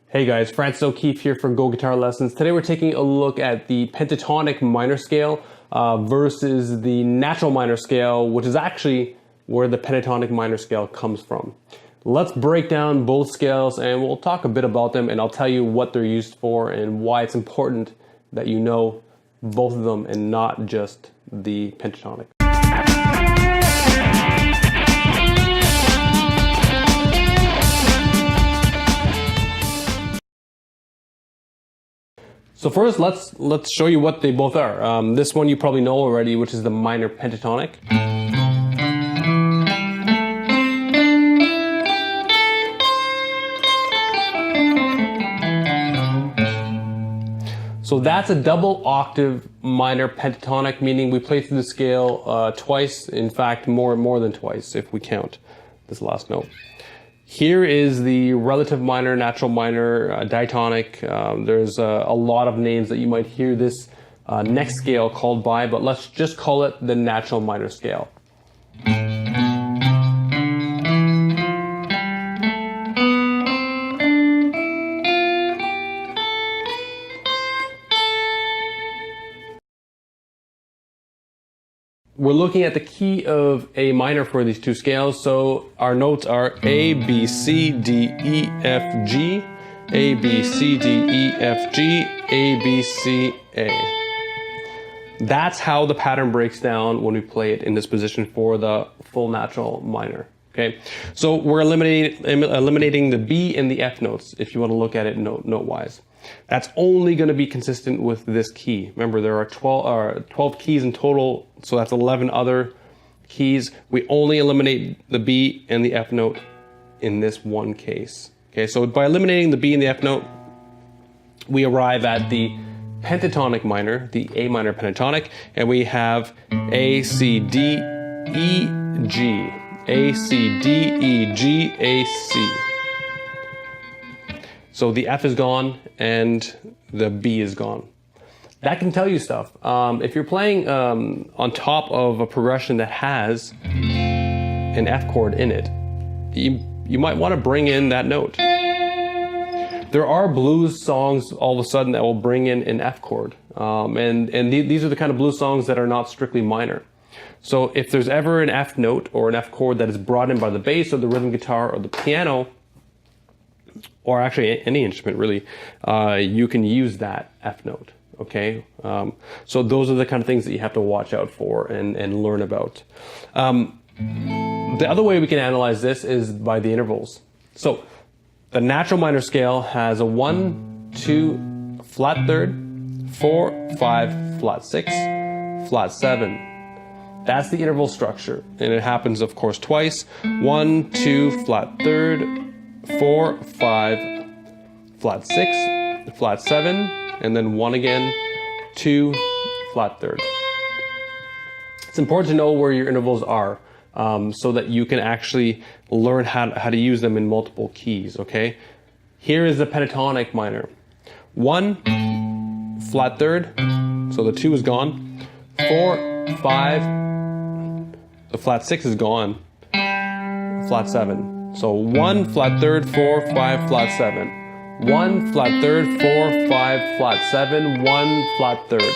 Hey guys, Francis O'Keefe here for Go Guitar Lessons. Today we're taking a look at the pentatonic minor scale versus the natural minor scale, which is actually where the pentatonic minor scale comes from. Let's break down both scales and we'll talk a bit about them, and I'll tell you what they're used for and why it's important that you know both of them and not just the pentatonic. So first, let's show you what they both are. This one you probably know already, which is the minor pentatonic. So that's a double octave minor pentatonic, meaning we play through the scale twice. In fact, more than twice if we count this last note. Here is the relative minor, natural minor, diatonic. There's a lot of names that you might hear this next scale called by, but let's just call it the natural minor scale. We're looking at the key of A minor for these two scales, so our notes are A, B, C, D, E, F, G, A, B, C, D, E, F, G, A, B, C, A. That's how the pattern breaks down when we play it in this position for the full natural minor. Okay, so we're eliminating the B and the F notes if you want to look at it note-wise. That's only going to be consistent with this key. Remember, there are 12 keys in total, so that's 11 other keys. We only eliminate the B and the F note in this one case. Okay, so by eliminating the B and the F note, we arrive at the pentatonic minor, the A minor pentatonic, and we have A, C, D, E, G. A, C, D, E, G, A, C. So the F is gone and the B is gone. That can tell you stuff. If you're playing on top of a progression that has an F chord in it, you might want to bring in that note. There are blues songs all of a sudden that will bring in an F chord. And these are the kind of blues songs that are not strictly minor. So if there's ever an F note or an F chord that is brought in by the bass or the rhythm guitar or the piano, or actually any instrument really, you can use that F note, okay? So those are the kind of things that you have to watch out for and learn about. The other way we can analyze this is by the intervals. So the natural minor scale has a 1, 2, flat third, 4, 5, flat 6, flat 7. That's the interval structure, and it happens, of course, twice. 1, 2, flat third, 4, 5, flat 6, flat 7, and then 1 again, 2, flat third. It's important to know where your intervals are so that you can actually learn how to use them in multiple keys, okay? Here is the pentatonic minor. 1, flat third, so the 2 is gone. 4, 5, the flat 6 is gone. Flat 7. So 1, flat third, 4, 5, flat 7. 1, flat third, 4, 5, flat 7, 1, flat third.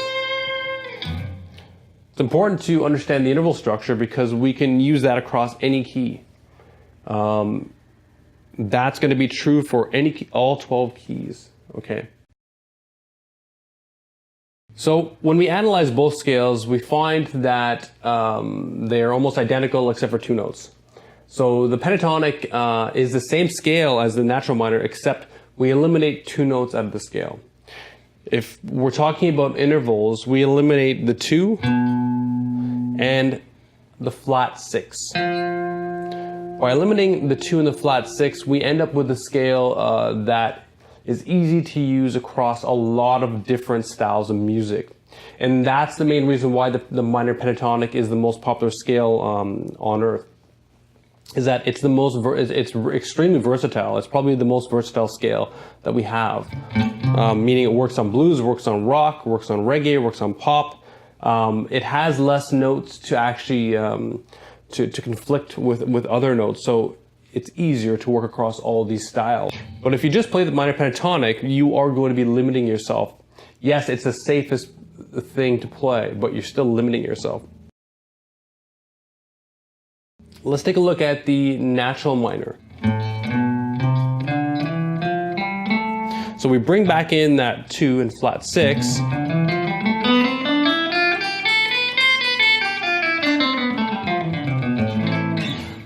It's important to understand the interval structure because we can use that across any key. That's going to be true for any key, all 12 keys, okay? So when we analyze both scales, we find that they're almost identical except for 2 notes. So the pentatonic is the same scale as the natural minor, except we eliminate 2 notes out of the scale. If we're talking about intervals, we eliminate the 2 and the flat 6. By eliminating the 2 and the flat 6, we end up with a scale that is easy to use across a lot of different styles of music. And that's the main reason why the minor pentatonic is the most popular scale on earth. Is that it's it's extremely versatile. It's probably the most versatile scale that we have. Meaning it works on blues, works on rock, works on reggae, works on pop. It has less notes to actually to conflict with other notes. So it's easier to work across all these styles. But if you just play the minor pentatonic, you are going to be limiting yourself. Yes, it's the safest thing to play, but you're still limiting yourself. Let's take a look at the natural minor. So we bring back in that 2 in flat 6.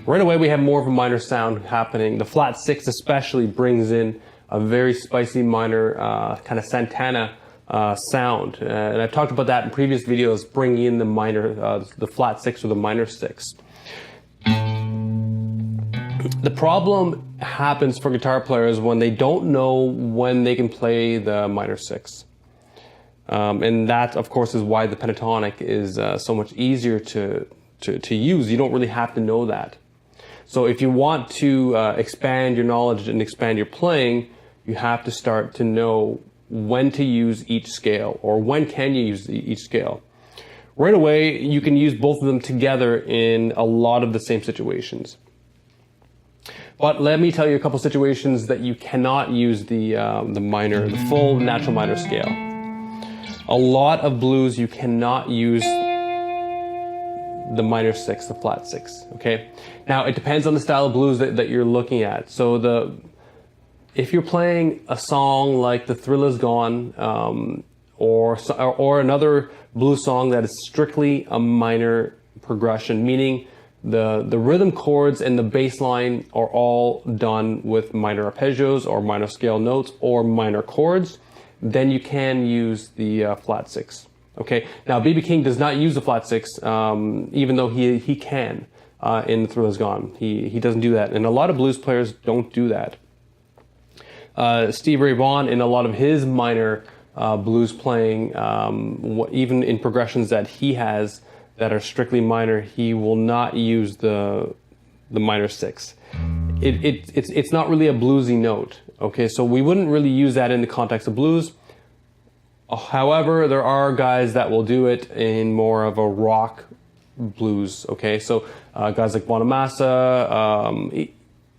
Right away we have more of a minor sound happening. The flat 6 especially brings in a very spicy minor kind of Santana sound. And I've talked about that in previous videos, bringing in the minor, the flat 6 or the minor 6. The problem happens for guitar players when they don't know when they can play the minor 6. And that, of course, is why the pentatonic is so much easier to use. You don't really have to know that. So if you want to expand your knowledge and expand your playing, you have to start to know when to use each scale, or when can you use each scale. Right away, you can use both of them together in a lot of the same situations. But let me tell you a couple situations that you cannot use the minor, the full natural minor scale. A lot of blues you cannot use the minor 6, the flat 6, okay? Now, it depends on the style of blues that you're looking at. So if you're playing a song like The Thrill Is Gone, or another blues song that is strictly a minor progression, meaning the rhythm chords and the bass line are all done with minor arpeggios or minor scale notes or minor chords, then you can use the flat 6. Okay, now B.B. King does not use the flat 6, even though he can in The Thrill Is Gone. He doesn't do that, and a lot of blues players don't do that. Steve Ray Vaughan, in a lot of his minor blues playing, even in progressions that he has that are strictly minor, he will not use the minor 6. It's not really a bluesy note. Okay, so we wouldn't really use that in the context of blues. However, there are guys that will do it in more of a rock blues. Okay, so guys like Bonamassa,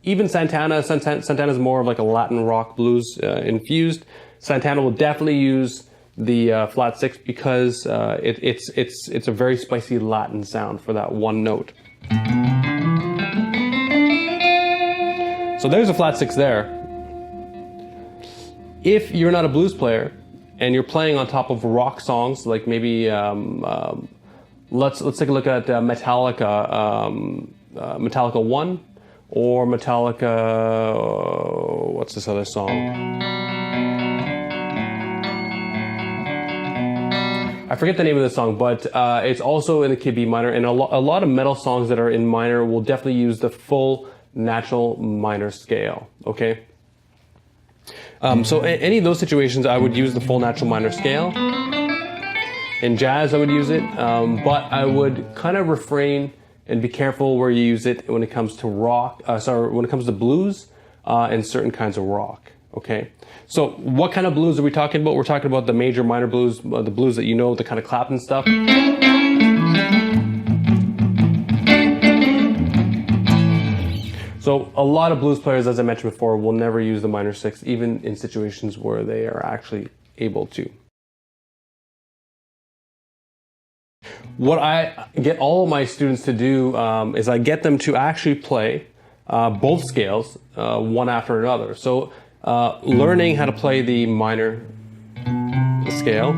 even Santana. Santana is more of like a Latin rock blues infused. Santana will definitely use the flat 6 because it's a very spicy Latin sound for that one note. So there's a flat 6 there. If you're not a blues player and you're playing on top of rock songs, like maybe let's take a look at Metallica, Metallica 1, or Metallica, what's this other song? I forget the name of the song, but it's also in the key B minor, and a lot of metal songs that are in minor will definitely use the full natural minor scale, okay? So any of those situations, I would use the full natural minor scale. In jazz, I would use it, but I would kind of refrain and be careful where you use it when it comes to rock, when it comes to blues and certain kinds of rock, okay? So what kind of blues are we talking about? We're talking about the major minor blues, the blues that you know, the kind of Clapton stuff. So a lot of blues players, as I mentioned before, will never use the minor 6, even in situations where they are actually able to. What I get all of my students to do is I get them to actually play both scales, one after another. So learning how to play the minor scale,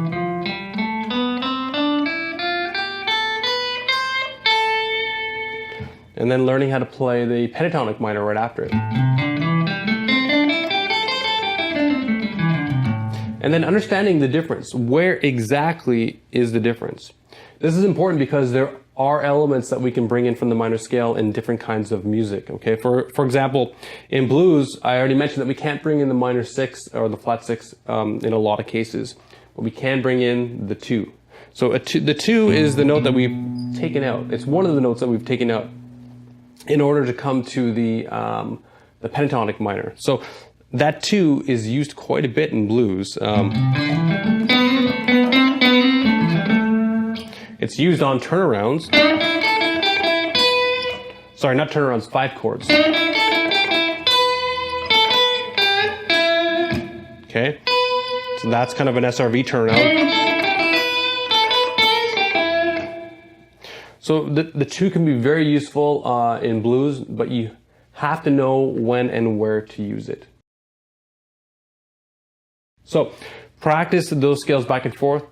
and then learning how to play the pentatonic minor right after it. And then understanding the difference. Where exactly is the difference? This is important because there are elements that we can bring in from the minor scale in different kinds of music, okay? For example, in blues, I already mentioned that we can't bring in the minor 6 or the flat 6 in a lot of cases, but we can bring in the 2. So the 2 is the note that we've taken out. It's one of the notes that we've taken out in order to come to the pentatonic minor. So that 2 is used quite a bit in blues. It's used on turnarounds. Sorry, not turnarounds, 5 chords. Okay, so that's kind of an SRV turnout. So the two can be very useful in blues, but you have to know when and where to use it. So practice those scales back and forth.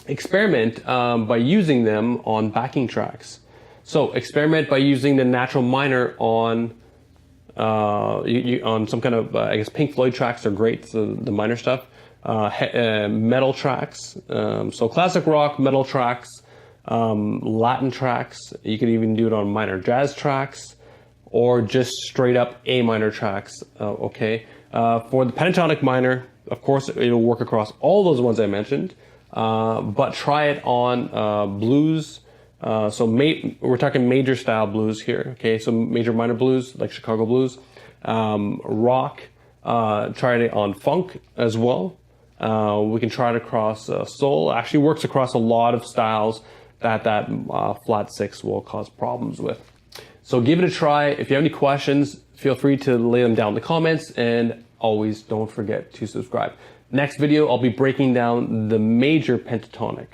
Experiment by using them on backing tracks. So experiment by using the natural minor on some kind of I guess Pink Floyd tracks are great. So the minor stuff, metal tracks. So classic rock, metal tracks. Latin tracks. You could even do it on minor jazz tracks or just straight up A minor tracks. Okay. For the pentatonic minor, of course, it'll work across all those ones I mentioned, but try it on blues. So we're talking major style blues here. Okay. So major minor blues like Chicago blues, rock, try it on funk as well. We can try it across soul. Actually works across a lot of styles that flat 6 will cause problems with. So give it a try. If you have any questions, feel free to lay them down in the comments, and always don't forget to subscribe. Next video, I'll be breaking down the major pentatonic.